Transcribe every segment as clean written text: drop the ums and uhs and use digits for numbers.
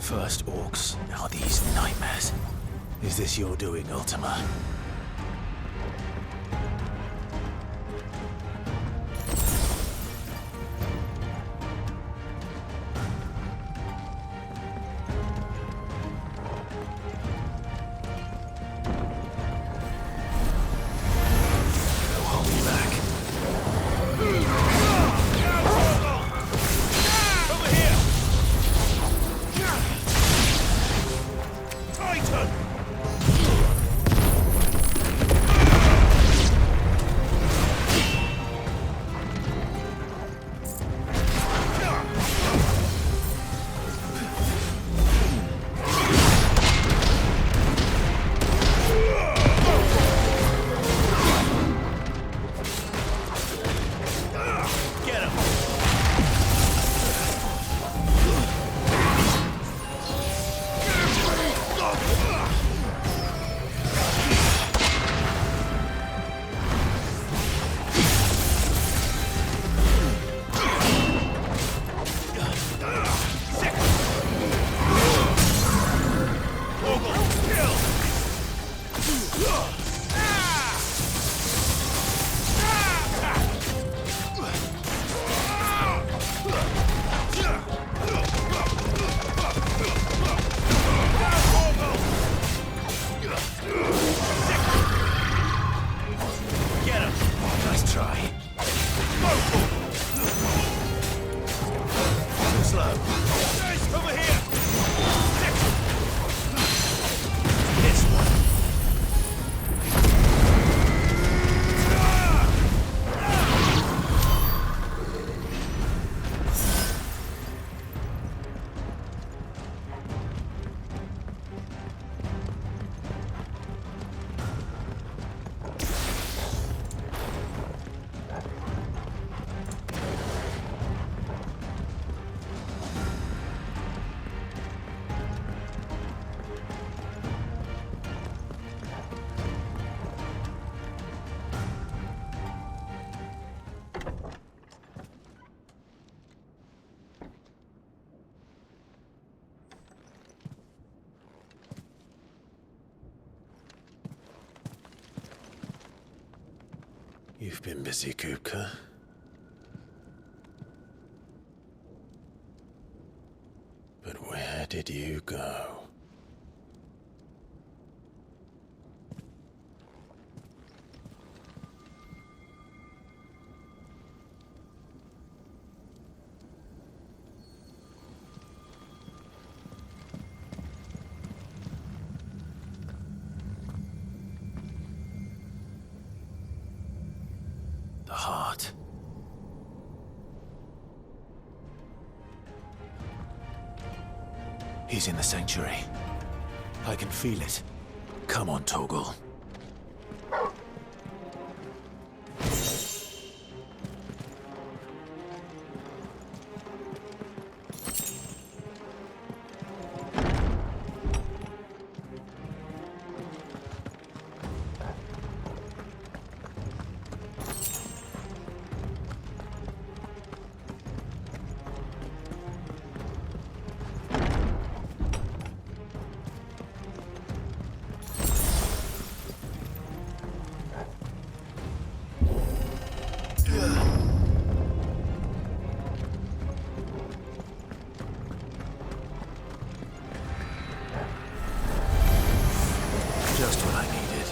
First orcs, now these nightmares. Is this your doing, Ultima? You've been busy, Kupka. But where did you go? The heart. He's in the sanctuary. I can feel it. Come on, Torgal. Just what I needed.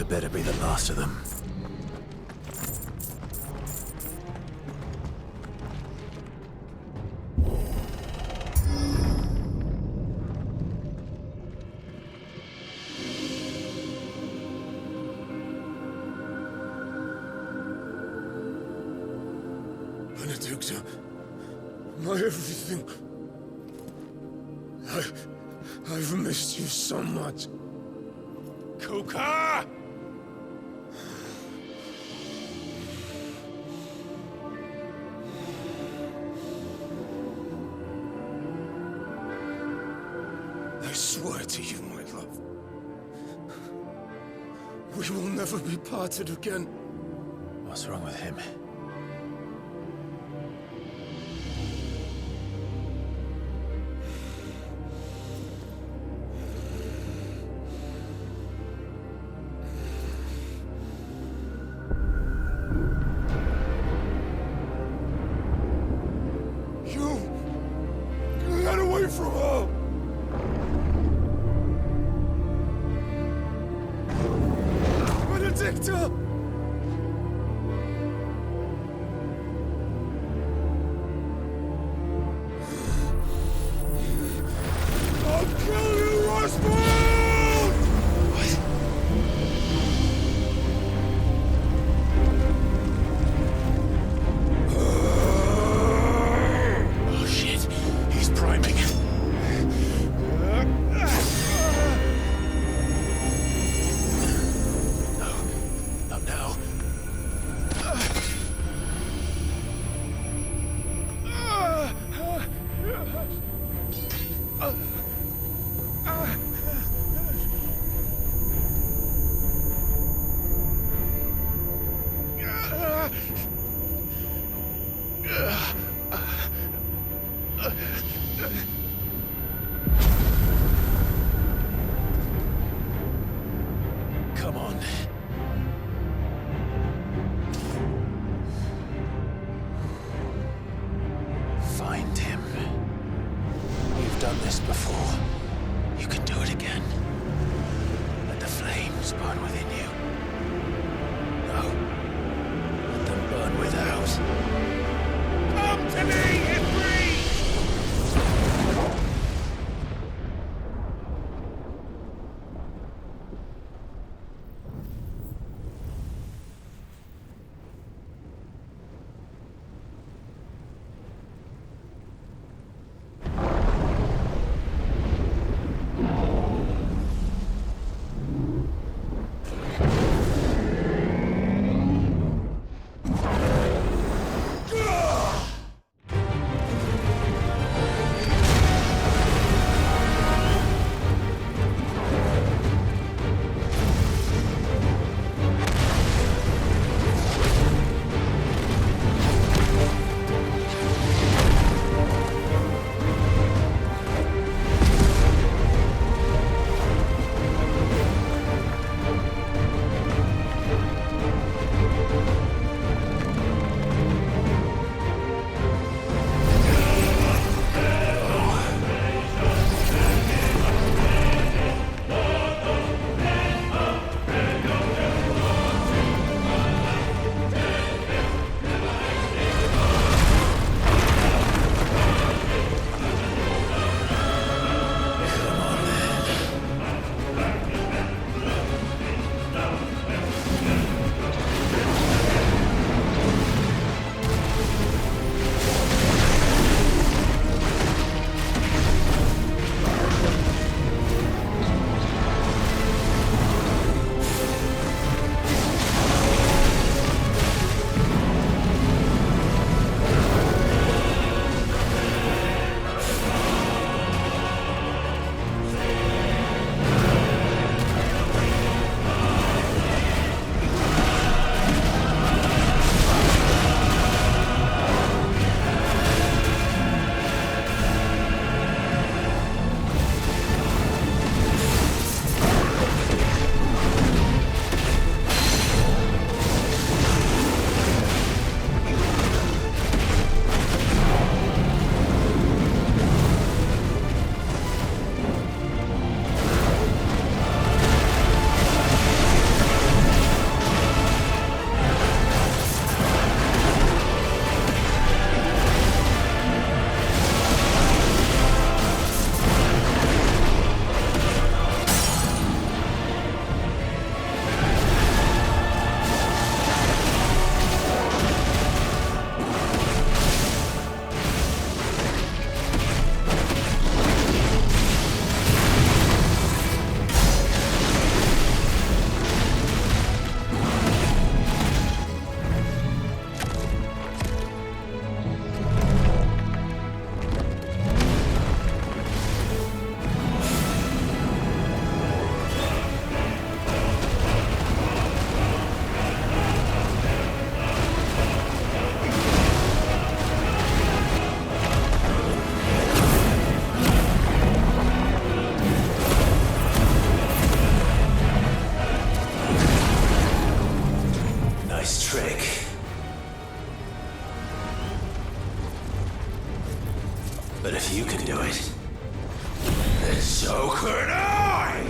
Better be the last of them. Benedicta, my everything. I've missed you so much. Kupka! I swear to you, my love, we will never be parted again. What's wrong with him? You got away from her! Benedicta! I'll kill you, Roswell! What? Oh shit, he's priming. Not now. Come on. Find him. You've done this before. You can do it again. Let the flames burn within you. No. Let them burn without. Come to me, Ifrit! But if you can do it, then so can I!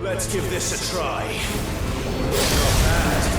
Let's give this a try. Not bad.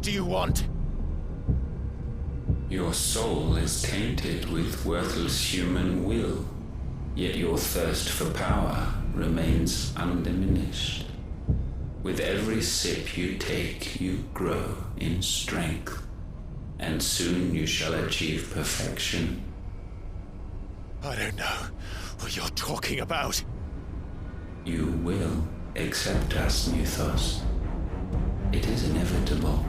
do you want? Your soul is tainted with worthless human will, yet your thirst for power remains undiminished. With every sip you take, you grow in strength, and soon you shall achieve perfection. I don't know what you're talking about. You will accept us, Mythos. It is inevitable.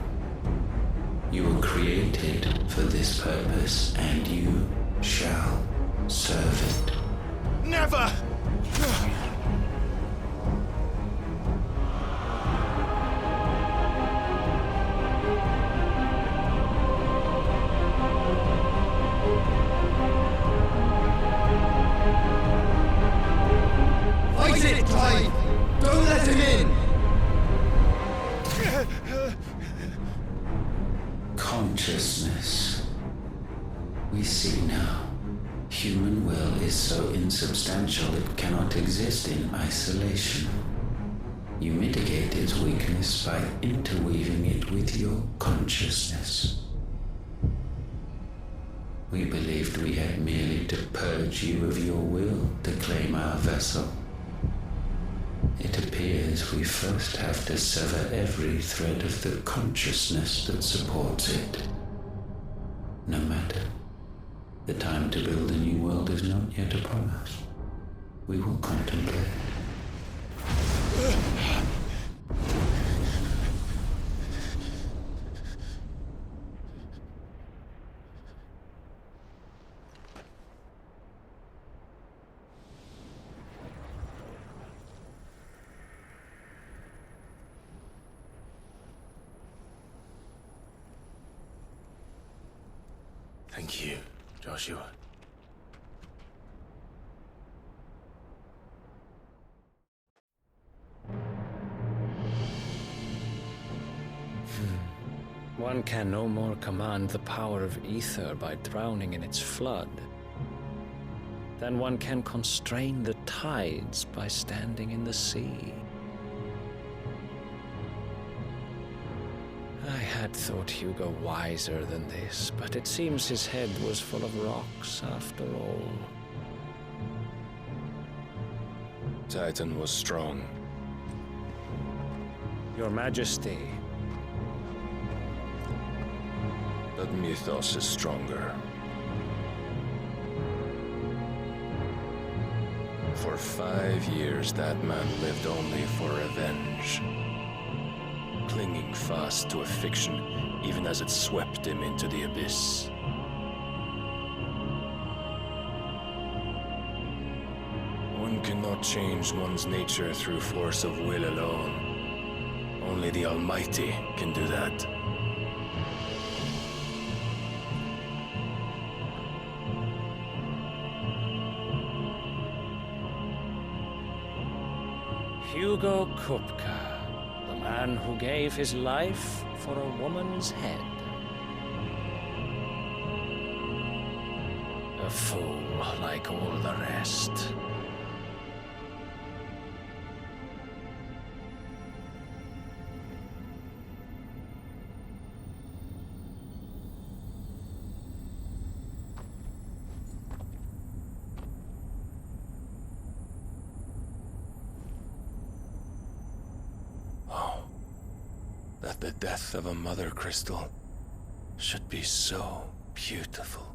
You were created for this purpose, and you shall serve it. Never! Fight it, Clive! Don't let him in! Consciousness. We see now. Human will is so insubstantial it cannot exist in isolation. You mitigate its weakness by interweaving it with your consciousness. We believed we had merely to purge you of your will to claim our vessel. It appears we first have to sever every thread of the consciousness that supports it. No matter. The time to build a new world is not yet upon us. We will contemplate. Thank you, Joshua. One can no more command the power of ether by drowning in its flood than one can constrain the tides by standing in the sea. I had thought Hugo wiser than this, but it seems his head was full of rocks after all. Titan was strong. Your Majesty. But Mythos is stronger. For 5 years, that man lived only for revenge. Clinging fast to a fiction, even as it swept him into the abyss. One cannot change one's nature through force of will alone. Only the Almighty can do that. Hugo Kupka, the man who gave his life for a woman's head. A fool like all the rest. That the death of a mother crystal should be so beautiful.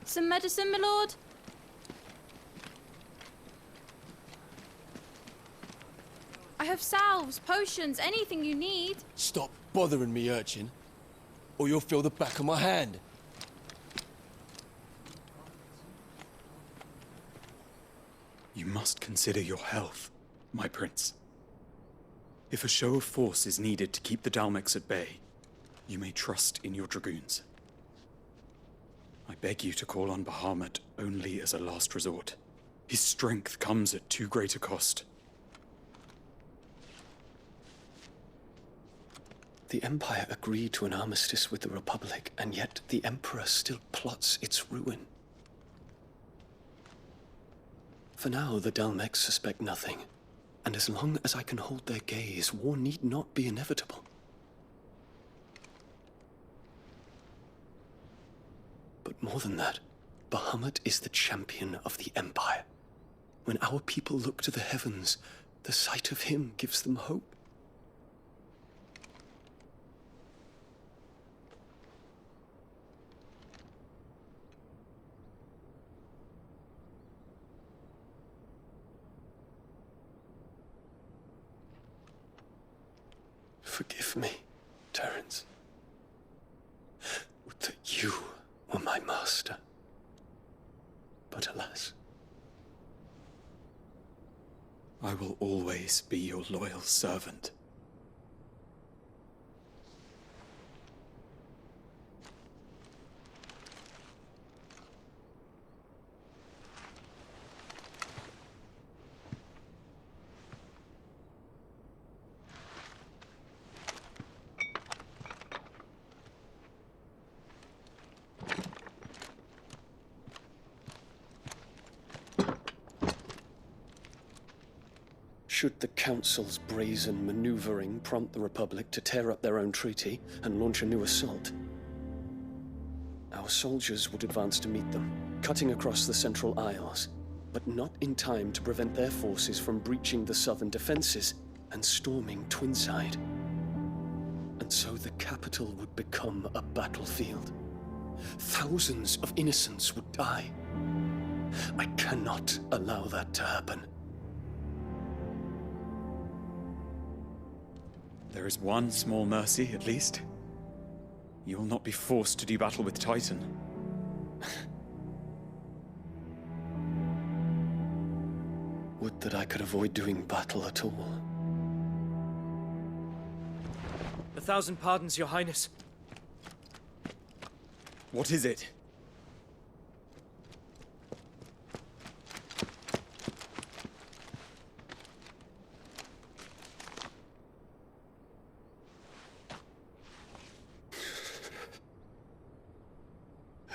Some medicine, my lord? I have salves, potions, anything you need. Stop bothering me, urchin, or you'll feel the back of my hand. You must consider your health, my prince. If a show of force is needed to keep the Dalmex at bay, you may trust in your dragoons. I beg you to call on Bahamut only as a last resort. His strength comes at too great a cost. The Empire agreed to an armistice with the Republic, and yet the Emperor still plots its ruin. For now, the Dalmex suspect nothing, and as long as I can hold their gaze, war need not be inevitable. But more than that, Bahamut is the champion of the Empire. When our people look to the heavens, the sight of him gives them hope. Forgive me, Terence. Would that you were my master. But alas. I will always be your loyal servant. Should the Council's brazen maneuvering prompt the Republic to tear up their own treaty and launch a new assault, our soldiers would advance to meet them, cutting across the Central Isles, but not in time to prevent their forces from breaching the southern defenses and storming Twinside. And so the capital would become a battlefield. Thousands of innocents would die. I cannot allow that to happen. There is one small mercy, at least. You will not be forced to do battle with Titan. Would that I could avoid doing battle at all. 1,000 pardons, Your Highness. What is it?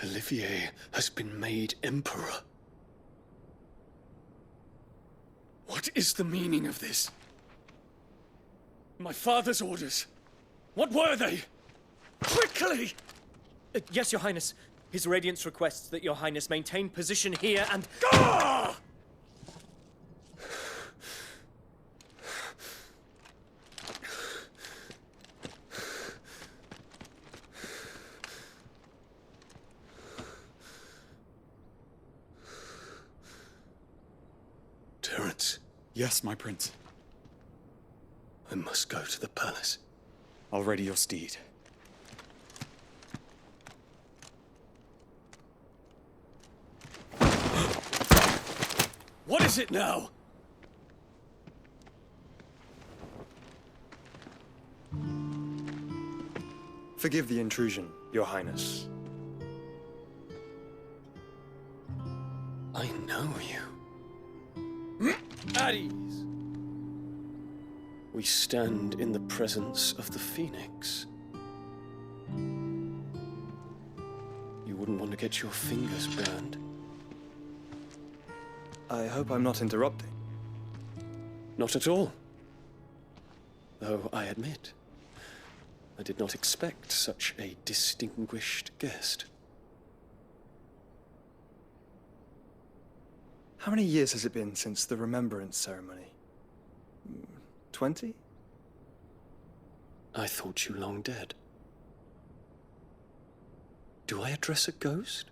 Olivier has been made Emperor. What is the meaning of this? My father's orders. What were they? Quickly! Yes, Your Highness. His Radiance requests that Your Highness maintain position here and... Ah! Terence. Yes, my prince. I must go to the palace. I'll ready your steed. What is it now? Forgive the intrusion, Your Highness. I know you. At ease. We stand in the presence of the Phoenix. You wouldn't want to get your fingers burned. I hope I'm not interrupting. Not at all. Though I admit, I did not expect such a distinguished guest. How many years has it been since the Remembrance ceremony? 20? I thought you long dead. Do I address a ghost?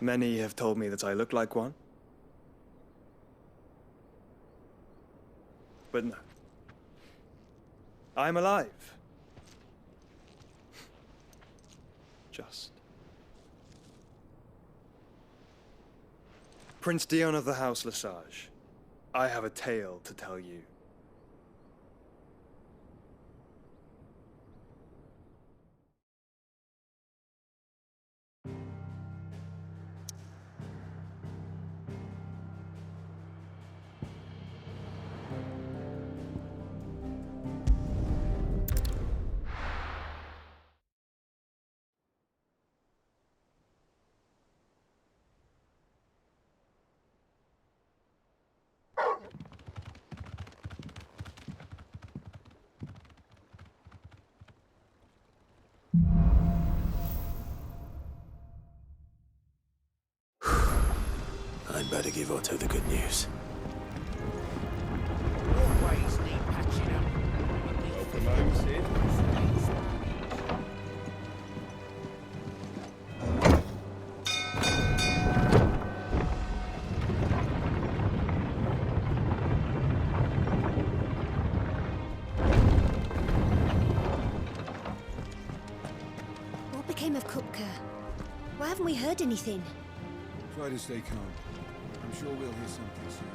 Many have told me that I look like one. But no. I'm alive. Just. Prince Dion of the House Lesage, I have a tale to tell you. Better give Otto the good news. Always need patching up. Welcome home, Sid. What became of Kupka? Why haven't we heard anything? Try to stay calm. I'm sure we'll hear something soon.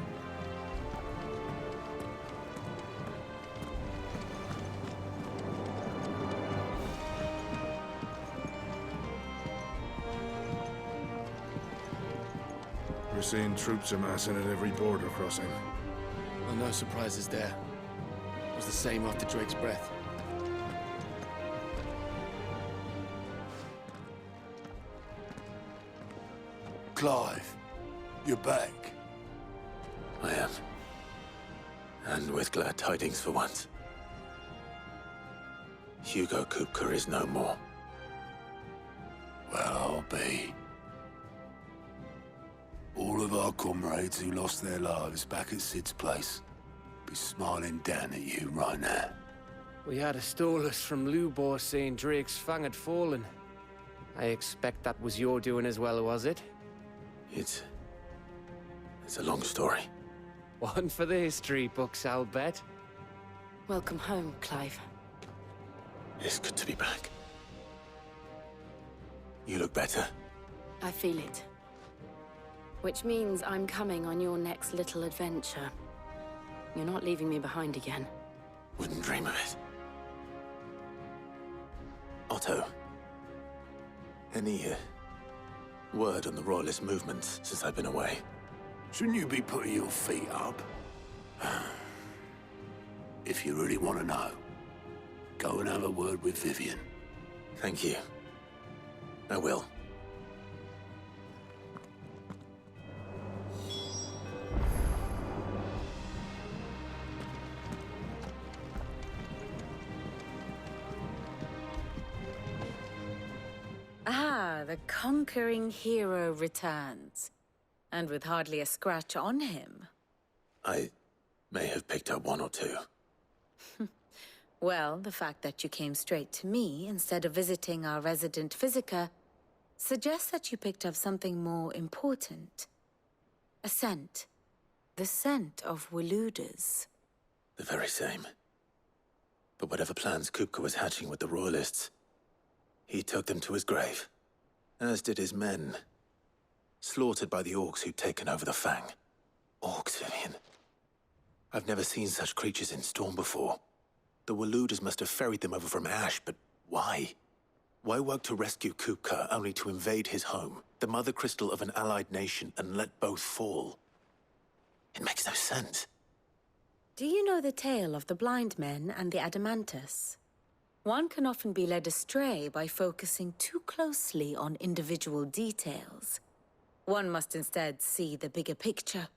We're seeing troops amassing at every border crossing. Well, no surprises there. It was the same after Drake's breath. Clive, you're back. I am. And with glad tidings for once. Hugo Kupka is no more. Well, I'll be. All of our comrades who lost their lives back at Sid's place be smiling down at you right now. We had a stolus from Lubor saying Drake's Fang had fallen. I expect that was your doing as well, was it? It's a long story. One for the history books, I'll bet. Welcome home, Clive. It's good to be back. You look better. I feel it. Which means I'm coming on your next little adventure. You're not leaving me behind again. Wouldn't dream of it. Otto. Any word on the Royalist movements since I've been away? Shouldn't you be putting your feet up? If you really want to know, go and have a word with Vivian. Thank you. I will. Ah, the conquering hero returns. And with hardly a scratch on him. I may have picked up one or two. Well, the fact that you came straight to me instead of visiting our resident Physica suggests that you picked up something more important. A scent. The scent of Walooders. The very same. But whatever plans Kupka was hatching with the Royalists, he took them to his grave. As did his men. Slaughtered by the orcs who'd taken over the Fang. Orcs, Vivian. I've never seen such creatures in Storm before. The Walooders must have ferried them over from Ash, but why? Why work to rescue Kupka only to invade his home, the mother crystal of an allied nation, and let both fall? It makes no sense. Do you know the tale of the blind men and the Adamantus? One can often be led astray by focusing too closely on individual details. One must instead see the bigger picture.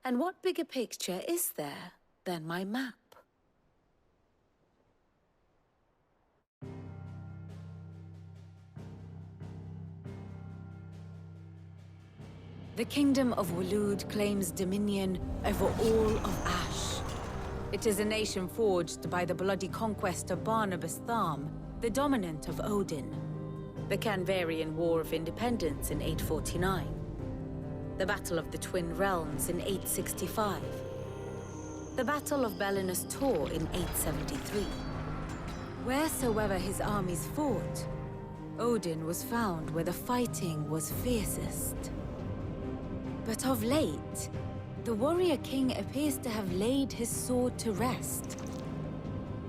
And what bigger picture is there than my map? The Kingdom of Walood claims dominion over all of Ash. It is a nation forged by the bloody conquest of Barnabas Tharm, the dominant of Odin. The Canvarian War of Independence in 849. The Battle of the Twin Realms in 865. The Battle of Belinus Tor in 873. Wheresoever his armies fought, Odin was found where the fighting was fiercest. But of late, the warrior king appears to have laid his sword to rest.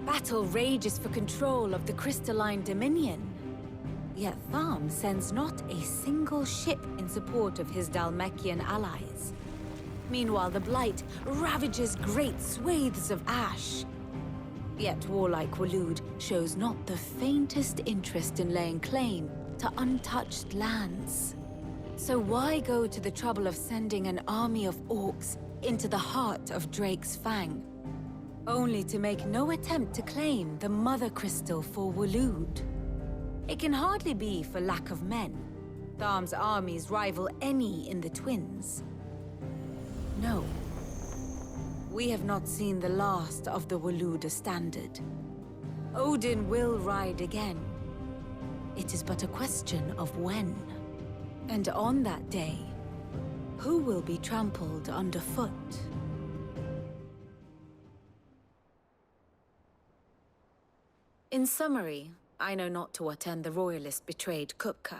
Battle rages for control of the crystalline dominion. Yet Tharm sends not a single ship in support of his Dhalmekian allies. Meanwhile, the Blight ravages great swathes of Ash. Yet warlike Walood shows not the faintest interest in laying claim to untouched lands. So why go to the trouble of sending an army of orcs into the heart of Drake's Fang, only to make no attempt to claim the Mother Crystal for Walood? It can hardly be for lack of men. Tharm's armies rival any in the Twins. No. We have not seen the last of the Waloed standard. Odin will ride again. It is but a question of when. And on that day, who will be trampled underfoot? In summary, I know not to what end the Royalist betrayed Kupka.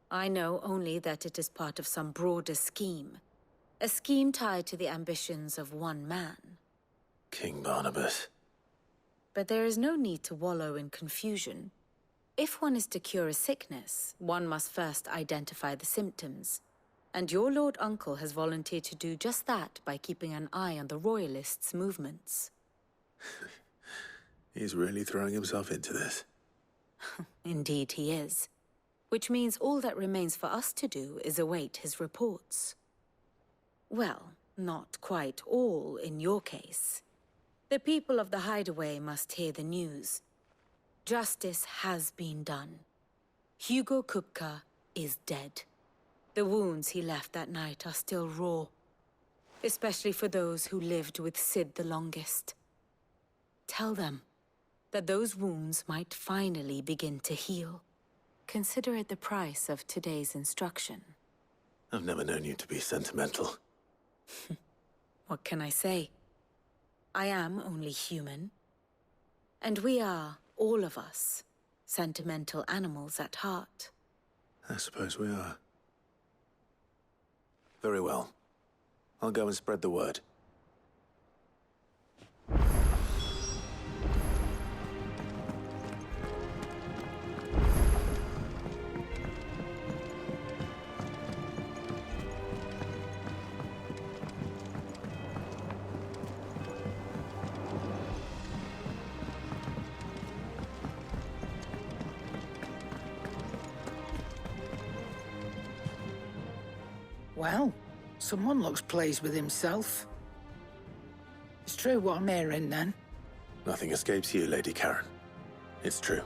I know only that it is part of some broader scheme. A scheme tied to the ambitions of one man. King Barnabas. But there is no need to wallow in confusion. If one is to cure a sickness, one must first identify the symptoms. And your Lord Uncle has volunteered to do just that by keeping an eye on the Royalists' movements. He's really throwing himself into this. Indeed he is. Which means all that remains for us to do is await his reports. Well, not quite all in your case. The people of the Hideaway must hear the news. Justice has been done. Hugo Kupka is dead. The wounds he left that night are still raw. Especially for those who lived with Sid the longest. Tell them that those wounds might finally begin to heal. Consider it the price of today's instruction. I've never known you to be sentimental. What can I say? I am only human. And we are, all of us, sentimental animals at heart. I suppose we are. Very well. I'll go and spread the word. Well, someone looks pleased with himself. It's true what I'm hearing, then. Nothing escapes you, Lady Karen. It's true.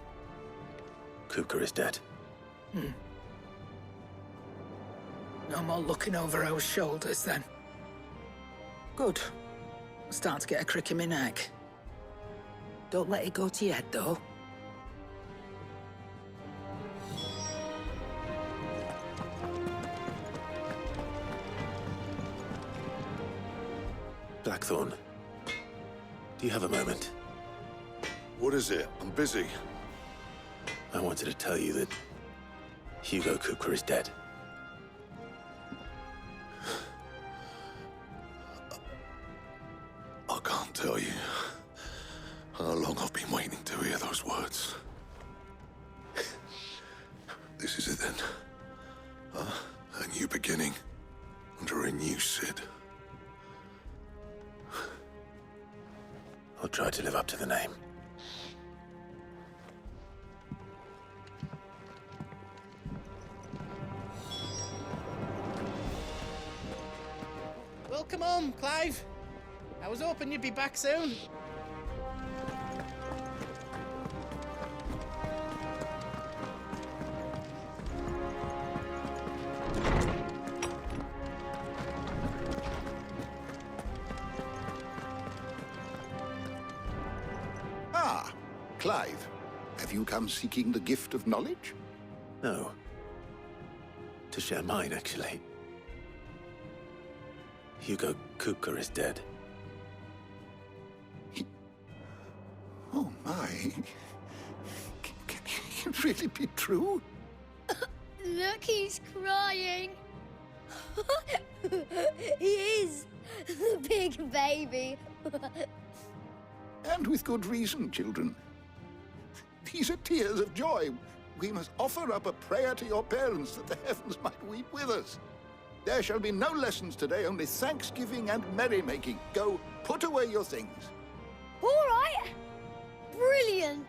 Kupka is dead. No more looking over our shoulders, then. Good. I'm starting to get a crick in my neck. Don't let it go to your head, though. Blackthorn, do you have a moment? What is it? I'm busy. I wanted to tell you that Hugo Kupka is dead. I can't tell you how long I've been waiting to hear those words. This is it then. A new beginning under a new Sid. I'll try to live up to the name. Welcome home, Clive. I was hoping you'd be back soon. Ah, Clive. Have you come seeking the gift of knowledge? No. To share mine, actually. Hugo Kupka is dead. Oh my. Can it really be true? Look, he's crying. He is. The big baby. And with good reason, children. These are tears of joy. We must offer up a prayer to your parents that the heavens might weep with us. There shall be no lessons today, only thanksgiving and merrymaking. Go, put away your things. All right. Brilliant.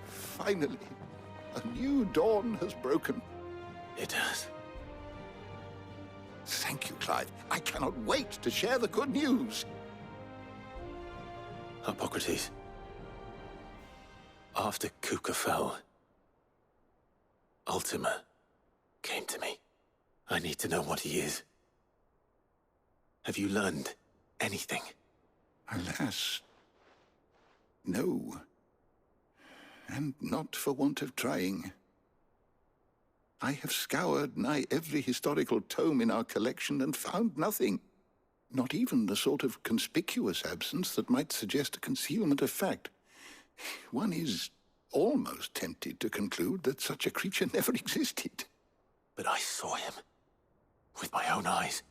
Finally, a new dawn has broken. It has. Thank you, Clive. I cannot wait to share the good news. Hippocrates. After Kupka fell, Ultima came to me. I need to know what he is. Have you learned anything? Alas, no. And not for want of trying. I have scoured nigh every historical tome in our collection and found nothing. Not even the sort of conspicuous absence that might suggest a concealment of fact. One is almost tempted to conclude that such a creature never existed. But I saw him. With my own eyes.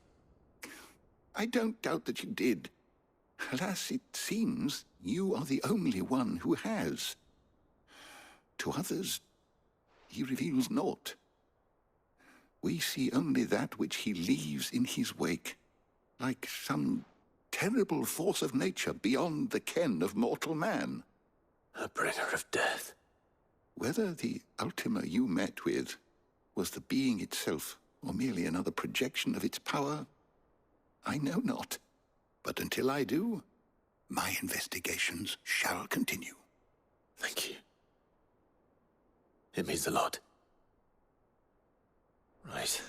I don't doubt that you did. Alas, it seems you are the only one who has. To others, he reveals naught. We see only that which he leaves in his wake, like some terrible force of nature beyond the ken of mortal man. A bringer of death. Whether the Ultima you met with was the being itself, or merely another projection of its power, I know not. But until I do, my investigations shall continue. Thank you. It means a lot. Right.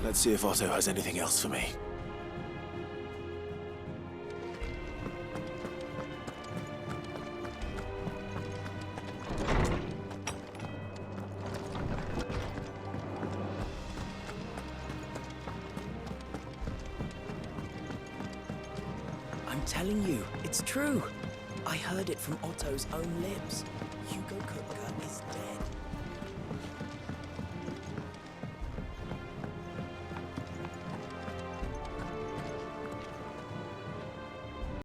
Let's see if Otto has anything else for me. I'm telling you, it's true. I heard it from Otto's own lips. Hugo Kupka is